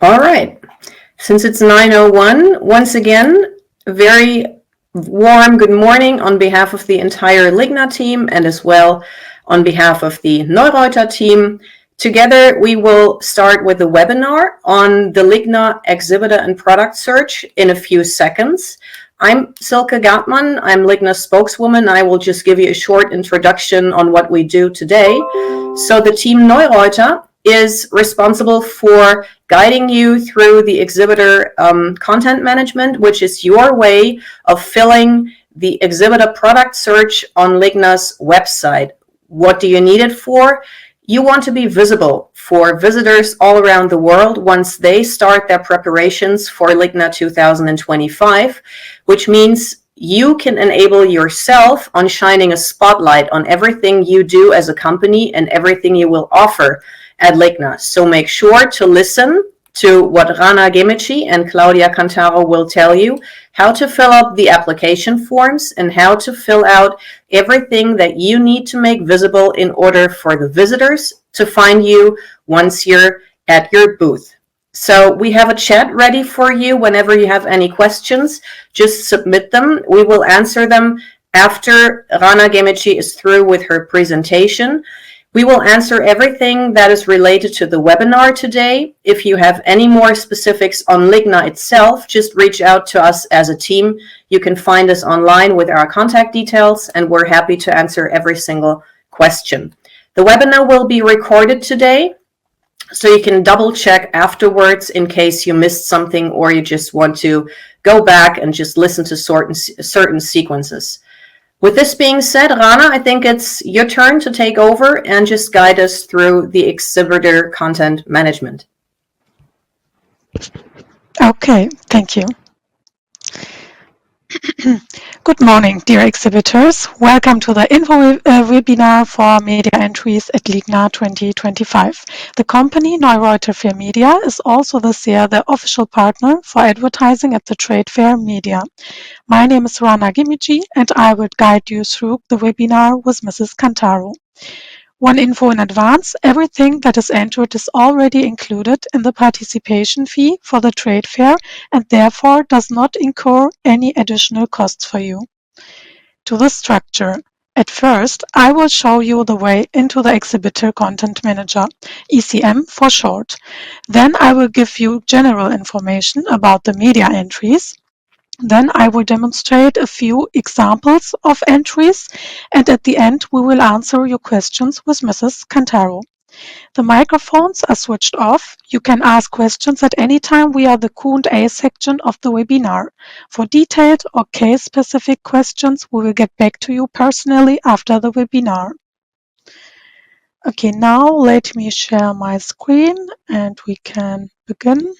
All right. Since it's 9:01, once again, a very warm good morning on behalf of the entire LIGNA team and as well on behalf of the Neureuter team. Together, we will start with a webinar on the LIGNA Exhibitor and Product Search in a few seconds. I'm Silke Gartmann. I'm LIGNA's spokeswoman. I will just give you a short introduction on what we do today. So the team Neureuter is responsible for guiding you through the exhibitor content management, which is your way of filling the exhibitor product search on LIGNA's website. What do you need it for? You want to be visible for visitors all around the world once they start their preparations for LIGNA 2025, which means you can enable yourself on shining a spotlight on everything you do as a company and everything you will offer at LIGNA. So make sure to listen to what Rana Gemici and Claudia Cantaro will tell you, how to fill up the application forms and how to fill out everything that you need to make visible in order for the visitors to find you once you're at your booth. So we have a chat ready for you. Whenever you have any questions, just submit them. We will answer them after Rana Gemici is through with her presentation. We will answer everything that is related to the webinar today. If you have any more specifics on LIGNA itself, just reach out to us as a team. You can find us online with our contact details, and we're happy to answer every single question. The webinar will be recorded today, so you can double check afterwards in case you missed something or you just want to go back and just listen to certain sequences. With this being said, Rana, I think it's your turn to take over and just guide us through the exhibitor content management. Okay, thank you. Good morning, dear exhibitors. Welcome to the info webinar for media entries at LIGNA 2025. The company Neureuter für Media is also this year the official partner for advertising at the trade fair Media. My name is Rana Gemici and I will guide you through the webinar with Mrs. Cantaro. One info in advance, everything that is entered is already included in the participation fee for the trade fair and therefore does not incur any additional costs for you. To the structure. At first, I will show you the way into the Exhibitor Content Manager, ECM for short. Then I will give you general information about the media entries. Then I will demonstrate a few examples of entries, and at the end we will answer your questions with Mrs. Cantaro. The microphones are switched off. You can ask questions at any time via the Q&A section of the webinar. For detailed or case-specific questions, we will get back to you personally after the webinar. Okay, now let me share my screen and we can begin.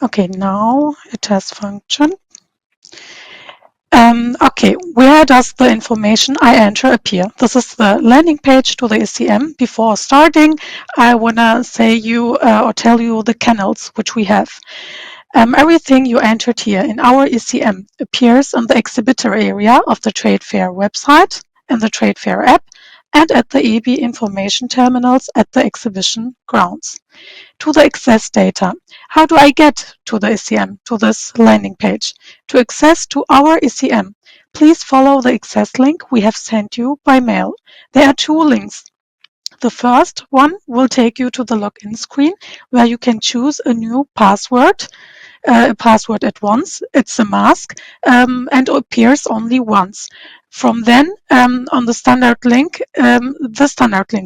Okay, now it has functioned. Okay, where does the information I enter appear? This is the landing page to the ECM. Before starting, I want to say you or tell you the channels which we have. Everything you entered here in our ECM appears in the exhibitor area of the trade fair website, in the trade fair app, and at the EB information terminals at the exhibition grounds. To the access data. How do I get to the ECM, to this landing page? To access to our ECM, please follow the access link we have sent you by mail. There are two links. The first one will take you to the login screen where you can choose a new password. A password at once. It's a mask and appears only once. From then on the standard link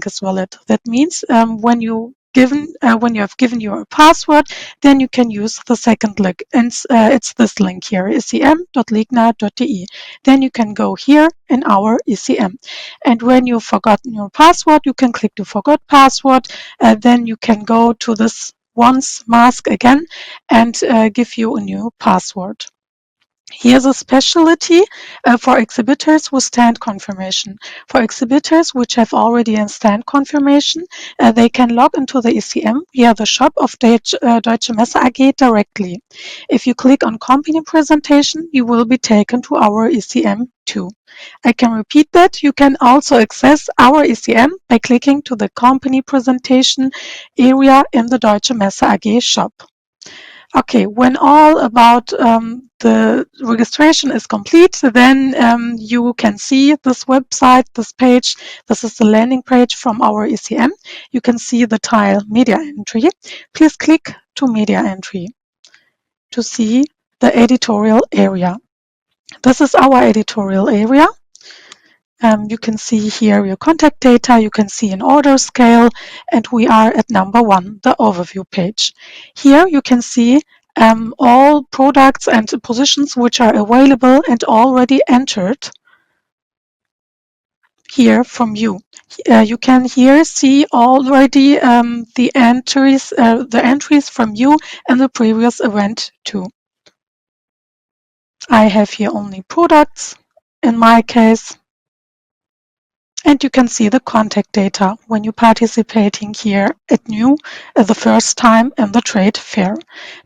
is valid. That means when you have given your password, then you can use the second link. And it's this link here, ecm.ligna.de. Then you can go here in our ECM. And when you've forgotten your password, you can click to forgot password. Then you can go to this once mask again and give you a new password. Here's a specialty for exhibitors with stand confirmation. For exhibitors which have already a stand confirmation, they can log into the ECM via the shop of Deutsche Messe AG directly. If you click on company presentation, you will be taken to our ECM too. I can repeat that. You can also access our ECM by clicking to the company presentation area in the Deutsche Messe AG shop. Okay, when all about the registration is complete, then you can see this website, this page. This is the landing page from our ECM. You can see the tile media entry. Please click to media entry to see the editorial area. This is our editorial area. You can see here your contact data, you can see an order scale, and we are at number 1, the overview page. Here you can see all products and positions which are available and already entered here from you. You can here see already the entries from you and the previous event too. I have here only products in my case. And you can see the contact data when you're participating here at new the first time in the trade fair.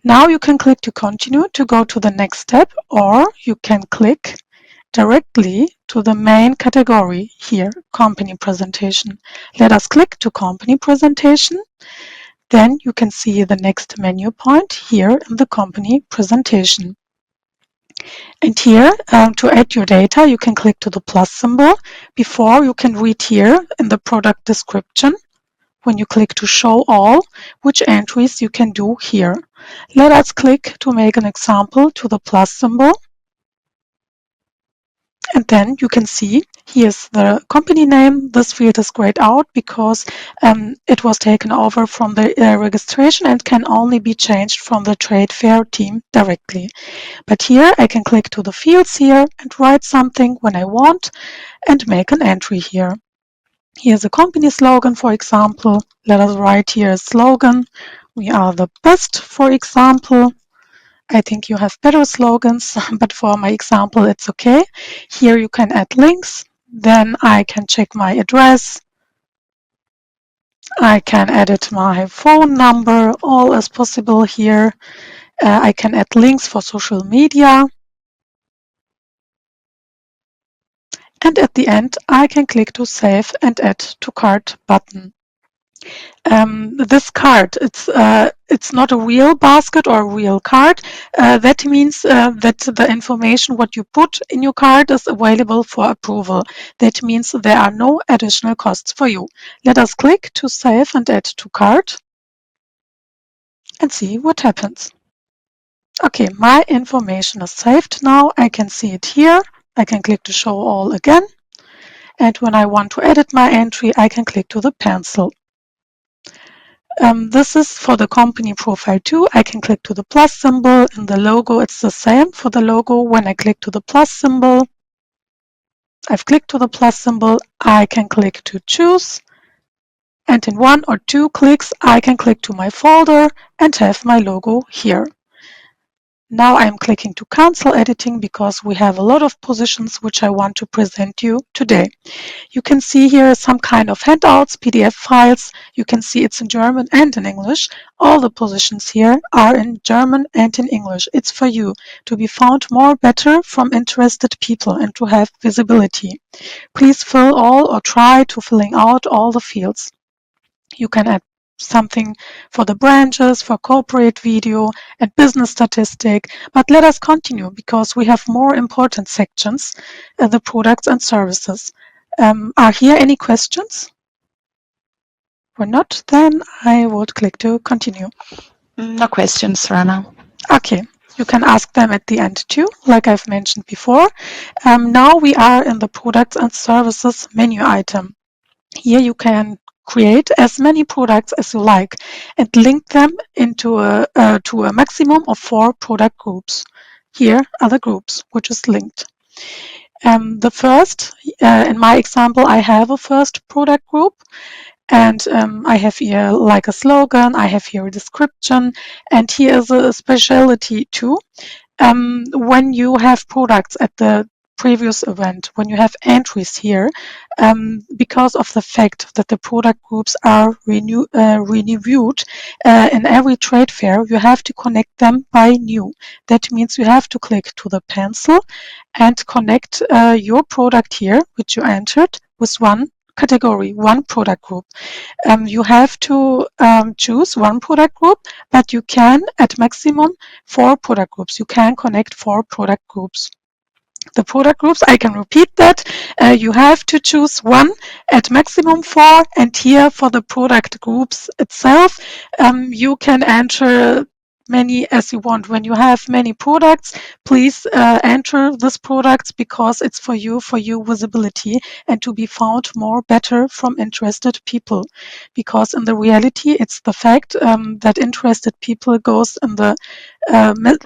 Now you can click to continue to go to the next step, or you can click directly to the main category here, company presentation. Let us click to company presentation. Then you can see the next menu point here in the company presentation. And here, to add your data, you can click to the plus symbol. Before, you can read here in the product description, when you click to show all, which entries you can do here. Let us click to make an example to the plus symbol. And then you can see here's the company name. This field is grayed out because it was taken over from the registration and can only be changed from the trade fair team directly. But here I can click to the fields here and write something when I want and make an entry here. Here's a company slogan, for example. Let us write here a slogan. We are the best, for example. I think you have better slogans, but for my example, it's okay. Here you can add links. Then I can check my address. I can edit my phone number. All is possible here. I can add links for social media. And at the end, I can click to save and add to cart button. This cart, it's not a real basket or a real cart. That means that the information what you put in your cart is available for approval. That means there are no additional costs for you. Let us click to save and add to cart and see what happens. Okay, my information is saved now. I can see it here. I can click to show all again. And when I want to edit my entry, I can click to the pencil. This is for the company profile too. I can click to the plus symbol. In the logo, it's the same for the logo. When I click to the plus symbol, I've clicked to the plus symbol. I can click to choose. And in 1 or 2 clicks, I can click to my folder and have my logo here. Now I'm clicking to cancel editing because we have a lot of positions which I want to present you today. You can see here some kind of handouts, PDF files. You can see it's in German and in English. All the positions here are in German and in English. It's for you to be found more better from interested people and to have visibility. Please fill all or try to filling out all the fields. You can add something for the branches, for corporate video and business statistic. But let us continue because we have more important sections, the products and services. Are here any questions? Or not, then I would click to continue. No questions, Rana. Okay, you can ask them at the end too, like I've mentioned before. Now we are in the products and services menu item. Here you can create as many products as you like and link them into to a maximum of 4 product groups. Here are the groups which is linked. The first, in my example, I have a first product group. And I have here like a slogan, I have here a description, and here is a specialty too. When you have products at the previous event, when you have entries here, because of the fact that the product groups are renewed in every trade fair, you have to connect them by new. That means you have to click to the pencil and connect your product here, which you entered, with one category, one product group. You have to choose one product group, but you can, at maximum, 4 product groups. You can connect 4 product groups. The product groups, I can repeat that. You have to choose one, at maximum 4, and here for the product groups itself, you can enter many as you want. When you have many products, please enter this products because it's for you visibility and to be found more better from interested people. Because in the reality, it's the fact that interested people goes in the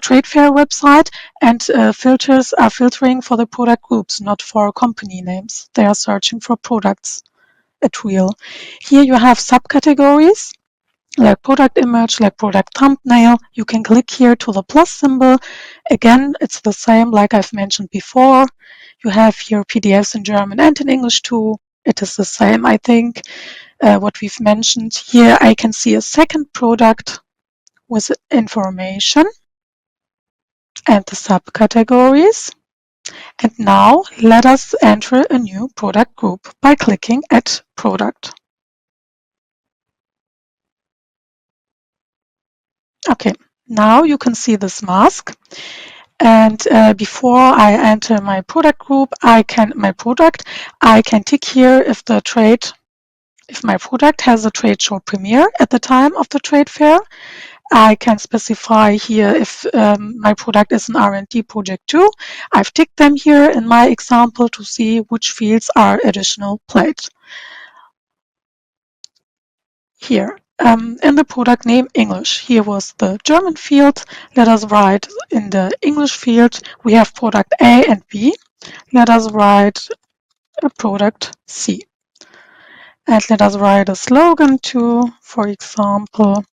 trade fair website and filters are filtering for the product groups, not for company names. They are searching for products at real. Here you have subcategories like product image, like product thumbnail. You can click here to the plus symbol. Again, it's the same like I've mentioned before. You have here PDFs in German and in English too. It is the same, I think, what we've mentioned. Here I can see a second product with information and the subcategories. And now let us enter a new product group by clicking at product. Okay, now you can see this mask. And before I enter my product group, I can tick here if my product has a trade show premiere at the time of the trade fair. I can specify here if my product is an R&D project too. I've ticked them here in my example to see which fields are additional played. Here, in the product name English, here was the German field. Let us write in the English field, we have product A and B. Let us write a product C. And let us write a slogan too, for example,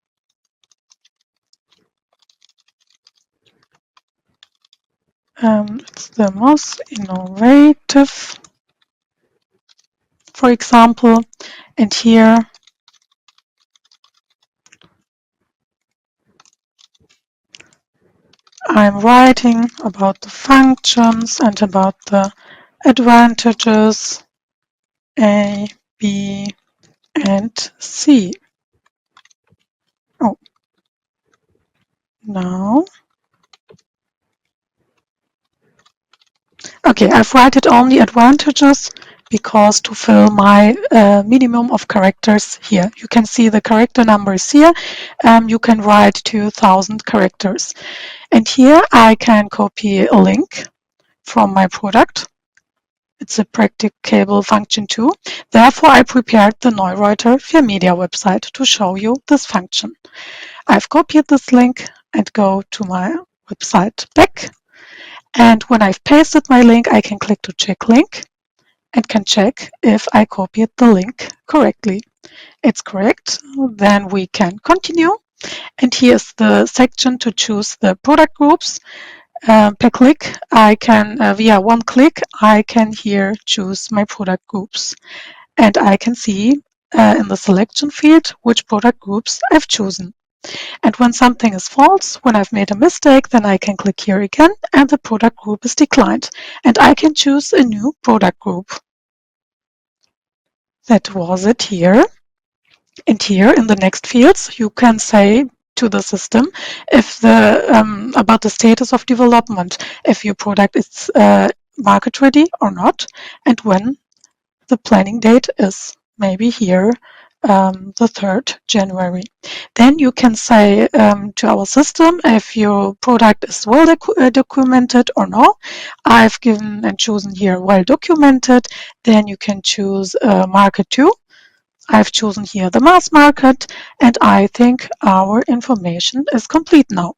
it's the most innovative, for example, and here I'm writing about the functions and about the advantages A, B, and C. Oh, now. Okay, I've written only advantages because to fill my minimum of characters here. You can see the character numbers here. You can write 2000 characters. And here I can copy a link from my product. It's a practicable function too. Therefore, I prepared the Neureuter für Media website to show you this function. I've copied this link and go to my website back. And when I've pasted my link, I can click to check link and can check if I copied the link correctly. It's correct. Then we can continue. And here's the section to choose the product groups. Per click, I can, via one click, I can here choose my product groups. And I can see in the selection field which product groups I've chosen. And when something is false, when I've made a mistake, then I can click here again and the product group is declined. And I can choose a new product group. That was it here. And here in the next fields, you can say to the system if the about the status of development, if your product is market ready or not, and when the planning date is. Maybe here the 3rd January. Then you can say to our system if your product is well documented or no. I've given and chosen here well documented. Then you can choose market 2. I've chosen here the mass market, and I think our information is complete now.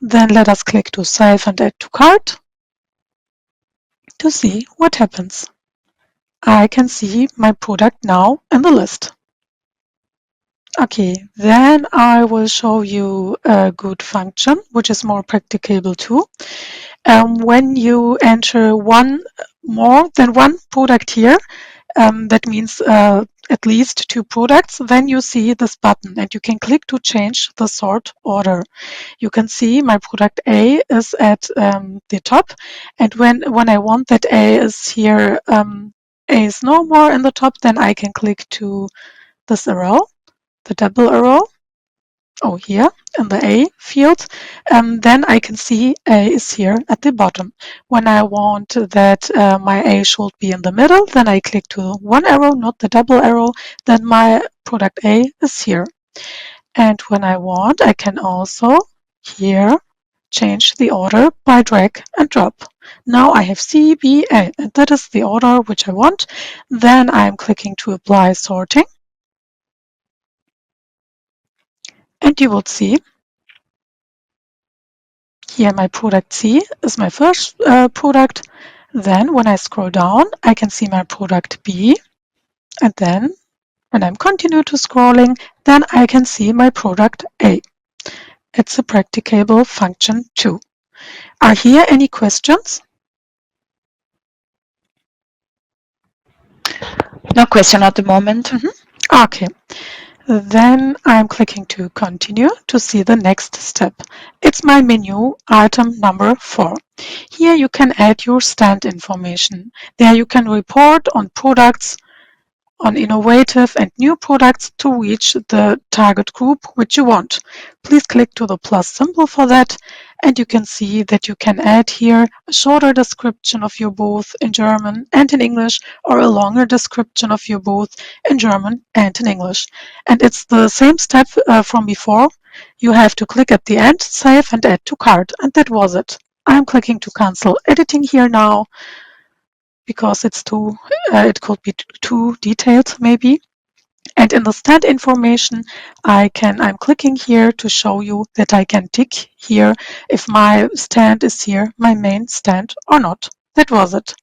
Then let us click to save and add to cart to see what happens. I can see my product now in the list. Okay, then I will show you a good function, which is more practicable too. When you enter more than one product here, that means at least 2 products, then you see this button and you can click to change the sort order. You can see my product A is at the top, and when I want that A is here, A is no more in the top, then I can click to this arrow, the double arrow, here in the A field, then I can see A is here at the bottom. When I want that my A should be in the middle, then I click to one arrow, not the double arrow, then my product A is here. And when I want, I can also here change the order by drag and drop. Now I have C, B, A, and that is the order which I want. Then I'm clicking to apply sorting. And you will see here my product C is my first product. Then when I scroll down, I can see my product B. And then when I'm continue to scrolling, then I can see my product A. It's a practicable function too. Are here any questions? No question at the moment. Okay. Then I'm clicking to continue to see the next step. It's my menu item number 4. Here you can add your stand information. There you can report on products, on innovative and new products to reach the target group which you want. Please click to the plus symbol for that, and you can see that you can add here a shorter description of your booth in German and in English, or a longer description of your booth in German and in English. And it's the same step from before. You have to click at the end, save and add to cart, and that was it. I'm clicking to cancel editing here now, because it's too, it could be too detailed maybe. And in the stand information, I'm clicking here to show you that I can tick here if my stand is here, my main stand or not. That was it.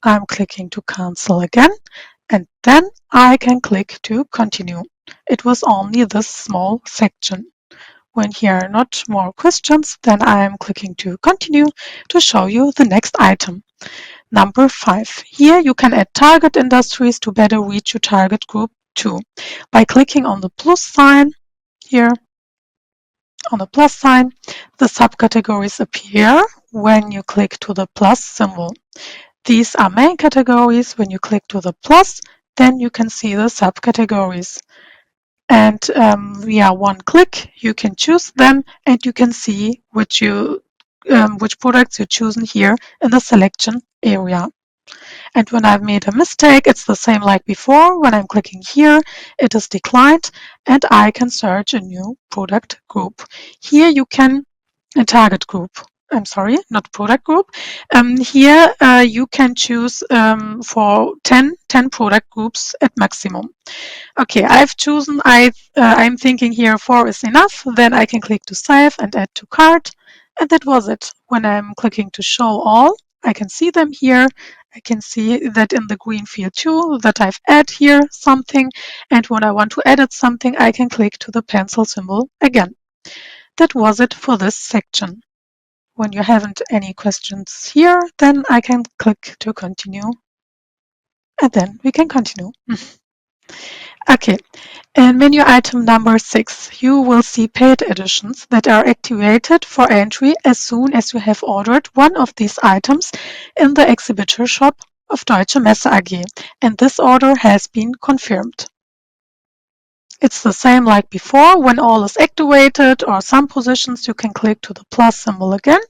I'm clicking to cancel again, and then I can click to continue. It was only this small section. When here are not more questions, then I am clicking to continue to show you the next item. Number 5. Here you can add target industries to better reach your target group too. By clicking on the plus sign here, on the plus sign, the subcategories appear when you click to the plus symbol. These are main categories. When you click to the plus, then you can see the subcategories. And via one click, you can choose them, and you can see which products you've chosen here in the selection area. And when I've made a mistake, it's the same like before. When I'm clicking here, it is declined, and I can search a new product group. Here you can, a target group. I'm sorry, not product group. Here you can choose for 10 product groups at maximum. Okay, I've chosen, I'm thinking here 4 is enough. Then I can click to save and add to cart. And that was it. When I'm clicking to show all, I can see them here. I can see that in the green field too, that I've added here something. And when I want to edit something, I can click to the pencil symbol again. That was it for this section. When you haven't any questions here, then I can click to continue. And then we can continue. Okay, in menu item number 6, you will see paid editions that are activated for entry as soon as you have ordered one of these items in the Exhibitor shop of Deutsche Messe AG, and this order has been confirmed. It's the same like before. When all is activated or some positions, you can click to the plus symbol again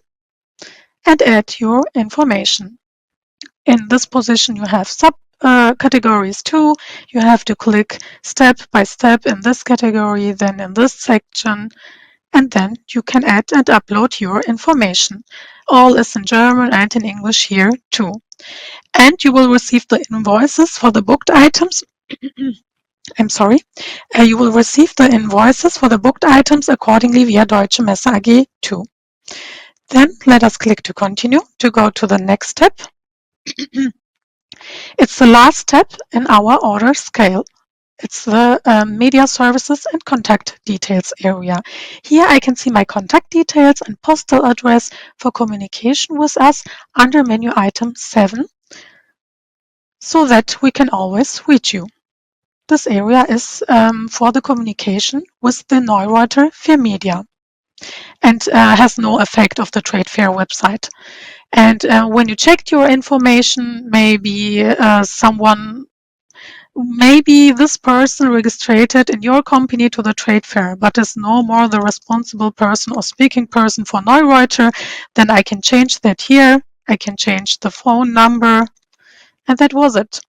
and add your information. In this position, you have categories too. You have to click step by step in this category, then in this section, and then you can add and upload your information. All is in German and in English here too. And you will receive the invoices for the booked items. I'm sorry. You will receive the invoices for the booked items accordingly via Deutsche Messe AG too. Then let us click to continue to go to the next step. It's the last step in our order scale. It's the Media Services and Contact Details area. Here I can see my contact details and postal address for communication with us under menu item 7, so that we can always reach you. This area is for the communication with the Neureuther Fair Media and has no effect of the trade fair website. And when you checked your information, maybe this person registered in your company to the trade fair, but is no more the responsible person or speaking person for Neureuther, then I can change that here. I can change the phone number, and that was it.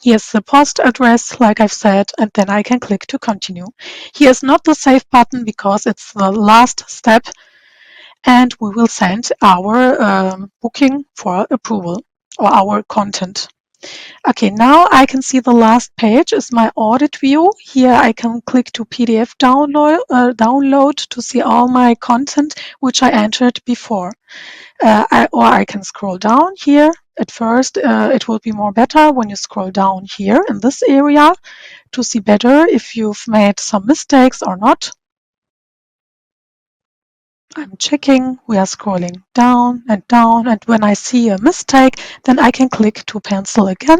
Here's the post address, like I've said, and then I can click to continue. Here's not the save button because it's the last step, and we will send our booking for approval or our content. Okay, now I can see the last page is my audit view. Here I can click to PDF download to see all my content which I entered before. I can scroll down here. At first, it will be more better when you scroll down here in this area to see better if you've made some mistakes or not. I'm checking, we are scrolling down, and when I see a mistake, then I can click to cancel again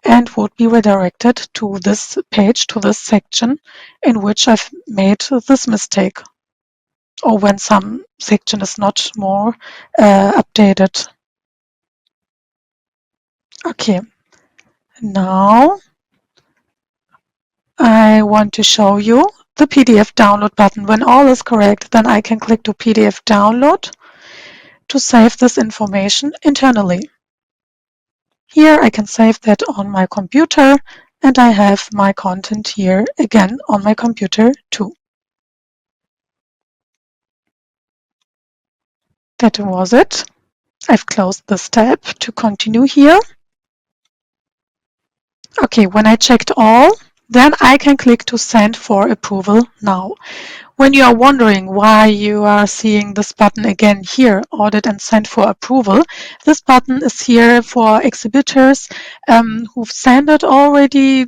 and would be redirected to this page, to this section in which I've made this mistake, or when some section is not more updated. Okay, now I want to show you the PDF download button. When all is correct, then I can click to PDF download to save this information internally. Here I can save that on my computer, and I have my content here again on my computer too. That was it. I've closed this tab to continue here. Okay, when I checked all, then I can click to send for approval now. When you are wondering why you are seeing this button again here, audit and send for approval, this button is here for exhibitors who've sent it already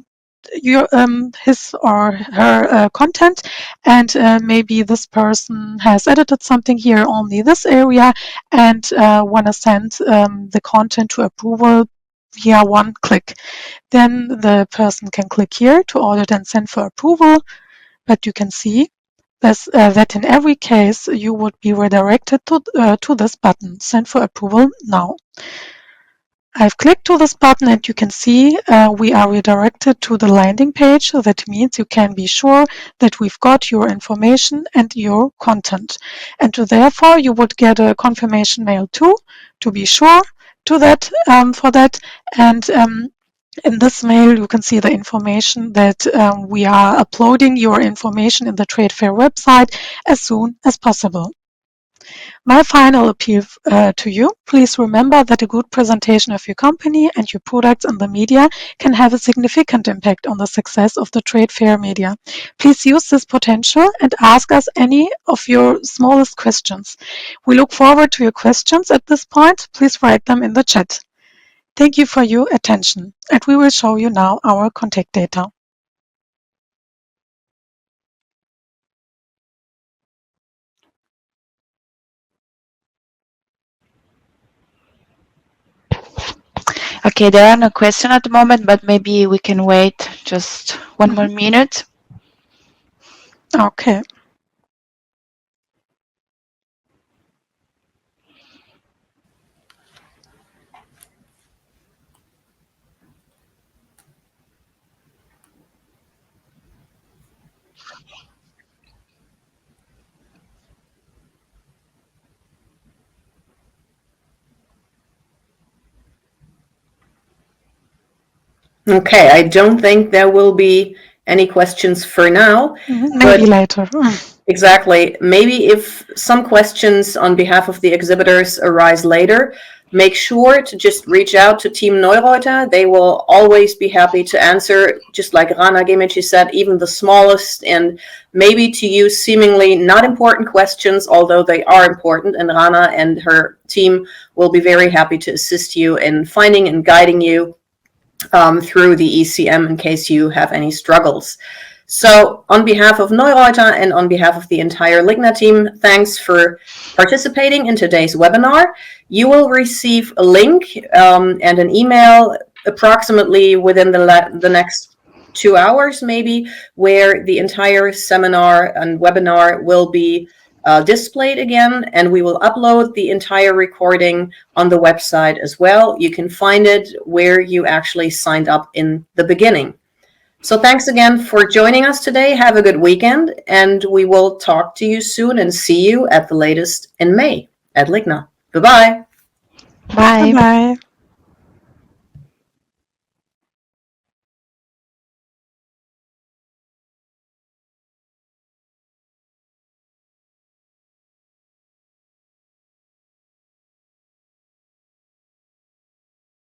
his or her content, and maybe this person has edited something here, only this area, and want to send the content to approval via one click. Then the person can click here to audit and send for approval, but you can see that in every case you would be redirected to this button, send for approval now. I've clicked to this button and you can see we are redirected to the landing page. So that means you can be sure that we've got your information and your content. And therefore you would get a confirmation mail too, to be sure to that for that. And in this mail, you can see the information that we are uploading your information in the trade fair website as soon as possible. My final appeal to you, please remember that a good presentation of your company and your products in the media can have a significant impact on the success of the trade fair media. Please use this potential and ask us any of your smallest questions. We look forward to your questions at this point. Please write them in the chat. Thank you for your attention, and we will show you now our contact data. Okay, there are no questions at the moment, but maybe we can wait just one more minute. Okay. Okay, I don't think there will be any questions for now. Maybe later. Exactly. Maybe if some questions on behalf of the exhibitors arise later, make sure to just reach out to Team Neureuther. They will always be happy to answer, just like Rana Gemici said, even the smallest and maybe to you seemingly not important questions, although they are important. And Rana and her team will be very happy to assist you in finding and guiding you through the ECM in case you have any struggles. So on behalf of Neureuter and on behalf of the entire LIGNA team, thanks for participating in today's webinar. You will receive a link and an email approximately within the next 2 hours maybe, where the entire seminar and webinar will be displayed again, and we will upload the entire recording on the website as well. You can find it where you actually signed up in the beginning. So thanks again for joining us today. Have a good weekend, and we will talk to you soon and see you at the latest in May at LIGNA. Goodbye. Bye. Bye.